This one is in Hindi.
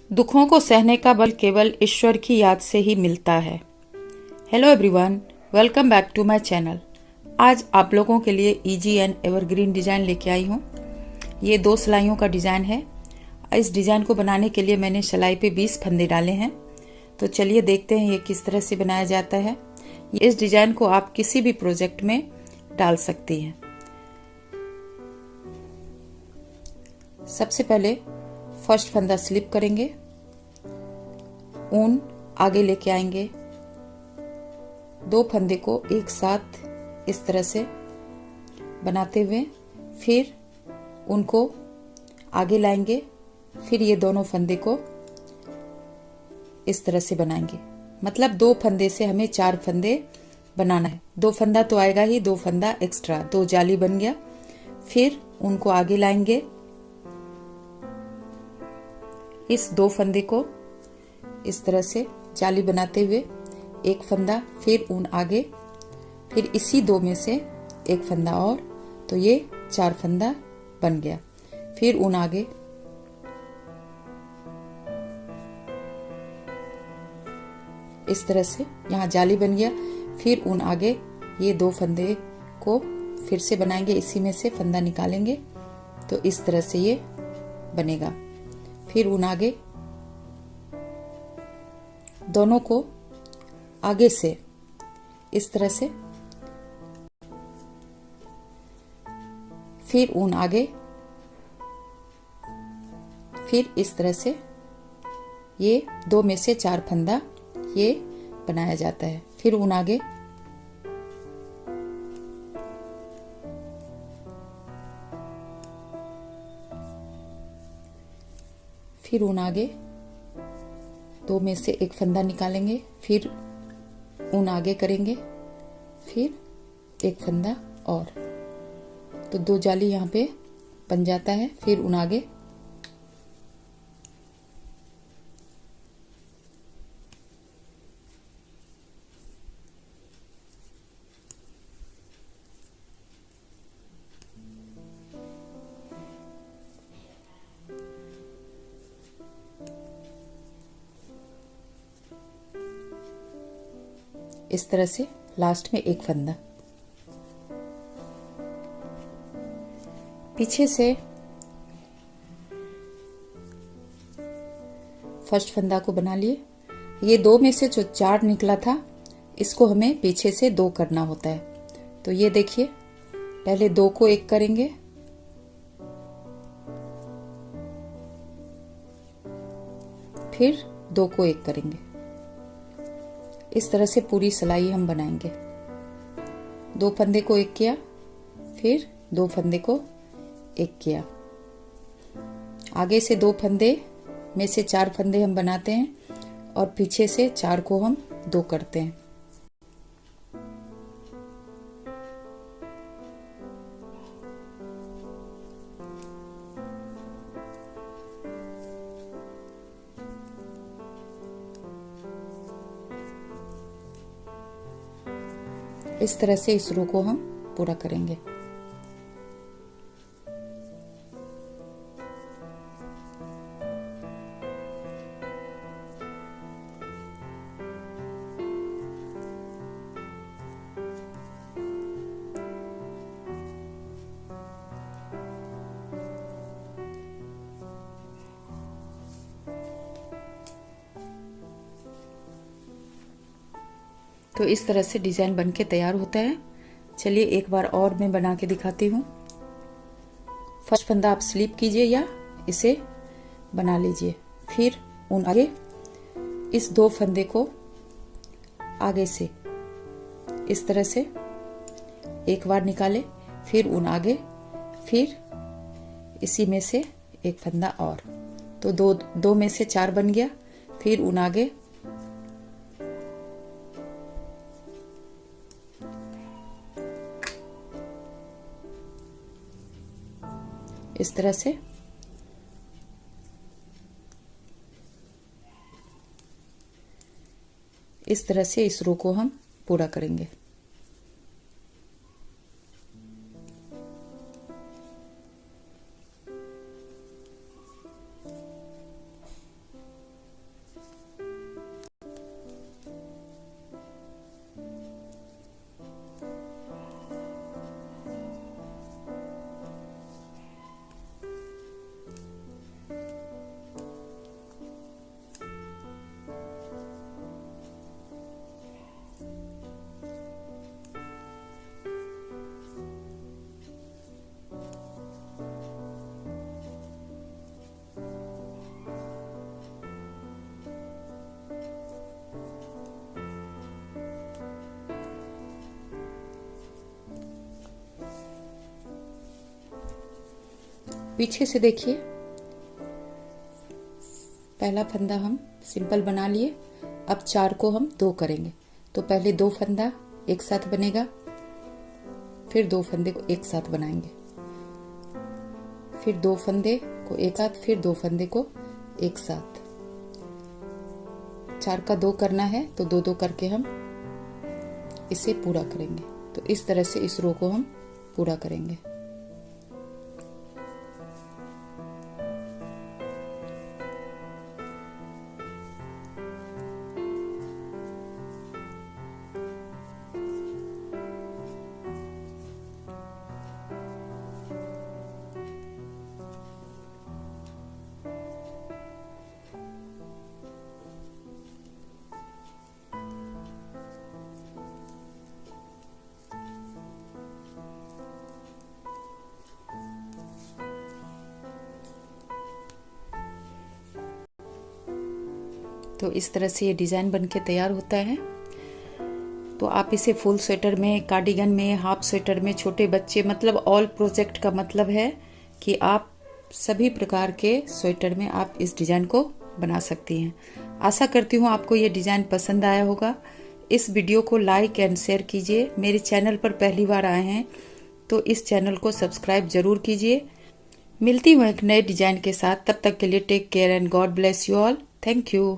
दुखों को सहने का बल केवल ईश्वर की याद से ही मिलता है। Hello everyone, welcome back to my channel. आज आप लोगों के लिए इजी एंड एवरग्रीन डिज़ाइन लेके आई हूँ। ये 2 सिलाइयों का डिज़ाइन है। इस डिज़ाइन को बनाने के लिए मैंने सिलाई पे 20 फंदे डाले हैं। तो चलिए देखते हैं ये किस तरह से बनाया जाता है। इस डिज़ाइन को आप किसी भी प्रोजेक्ट में डाल सकती हैं। सबसे पहले फर्स्ट फंदा स्लिप करेंगे, ऊन आगे लेके आएंगे, 2 फंदे को एक साथ इस तरह से बनाते हुए फिर उनको आगे लाएंगे, फिर ये दोनों फंदे को इस तरह से बनाएंगे। मतलब 2 फंदे से हमें 4 फंदे बनाना है। 2 फंदा तो आएगा ही, 2 फंदा एक्स्ट्रा, 2 जाली बन गया। फिर उनको आगे लाएंगे, इस 2 फंदे को इस तरह से जाली बनाते हुए एक फंदा, फिर ऊन आगे, फिर इसी 2 में से एक फंदा और, तो ये 4 फंदा बन गया। फिर ऊन आगे, इस तरह से यहाँ जाली बन गया। फिर ऊन आगे, ये 2 फंदे को फिर से बनाएंगे, इसी में से फंदा निकालेंगे, तो इस तरह से ये बनेगा। फिर ऊन आगे, दोनों को आगे से इस तरह से, फिर ऊन आगे, फिर इस तरह से ये 2 में से 4 फंदा ये बनाया जाता है। फिर ऊन आगे, फिर ऊन आगे, 2 में से एक फंदा निकालेंगे, फिर ऊन आगे करेंगे, फिर एक फंदा और, तो 2 जाली यहाँ पे बन जाता है। फिर ऊन आगे, इस तरह से लास्ट में एक फंदा। पीछे से फर्स्ट फंदा को बना लिए। ये 2 में से जो 4 निकला था, इसको हमें पीछे से 2 करना होता है। तो ये देखिए, पहले 2 को एक करेंगे, फिर 2 को एक करेंगे। इस तरह से पूरी सिलाई हम बनाएंगे। 2 फंदे को एक किया, फिर 2 फंदे को एक किया। आगे से 2 फंदे में से 4 फंदे हम बनाते हैं और पीछे से 4 को हम 2 करते हैं। इस तरह से इस रो को हम पूरा करेंगे। तो इस तरह से डिज़ाइन बनके तैयार होता है। चलिए एक बार और मैं बना के दिखाती हूँ। फर्स्ट फंदा आप स्लिप कीजिए या इसे बना लीजिए। फिर ऊन आगे, इस 2 फंदे को आगे से इस तरह से एक बार निकाले, फिर ऊन आगे, फिर इसी में से एक फंदा और, तो 2 में से 4 बन गया। फिर ऊन आगे, इस तरह से इस रो को हम पूरा करेंगे। पीछे से देखिए, पहला फंदा हम सिंपल बना लिए। अब 4 को हम 2 करेंगे, तो पहले 2 फंदा एक साथ बनेगा, फिर 2 फंदे को एक साथ बनाएंगे, फिर 2 फंदे को एक साथ, फिर 2 फंदे को एक साथ। 4 का 2 करना है तो 2-2 करके हम इसे पूरा करेंगे। तो इस तरह से इस रो को हम पूरा करेंगे। तो इस तरह से ये डिज़ाइन बनके तैयार होता है। तो आप इसे फुल स्वेटर में, कार्डिगन में, हाफ स्वेटर में, छोटे बच्चे, मतलब ऑल प्रोजेक्ट का मतलब है कि आप सभी प्रकार के स्वेटर में आप इस डिज़ाइन को बना सकती हैं। आशा करती हूँ आपको ये डिज़ाइन पसंद आया होगा। इस वीडियो को लाइक एंड शेयर कीजिए। मेरे चैनल पर पहली बार आए हैं तो इस चैनल को सब्सक्राइब जरूर कीजिए। मिलती हूँ एक नए डिज़ाइन के साथ। तब तक के लिए take care and God bless you all. Thank you.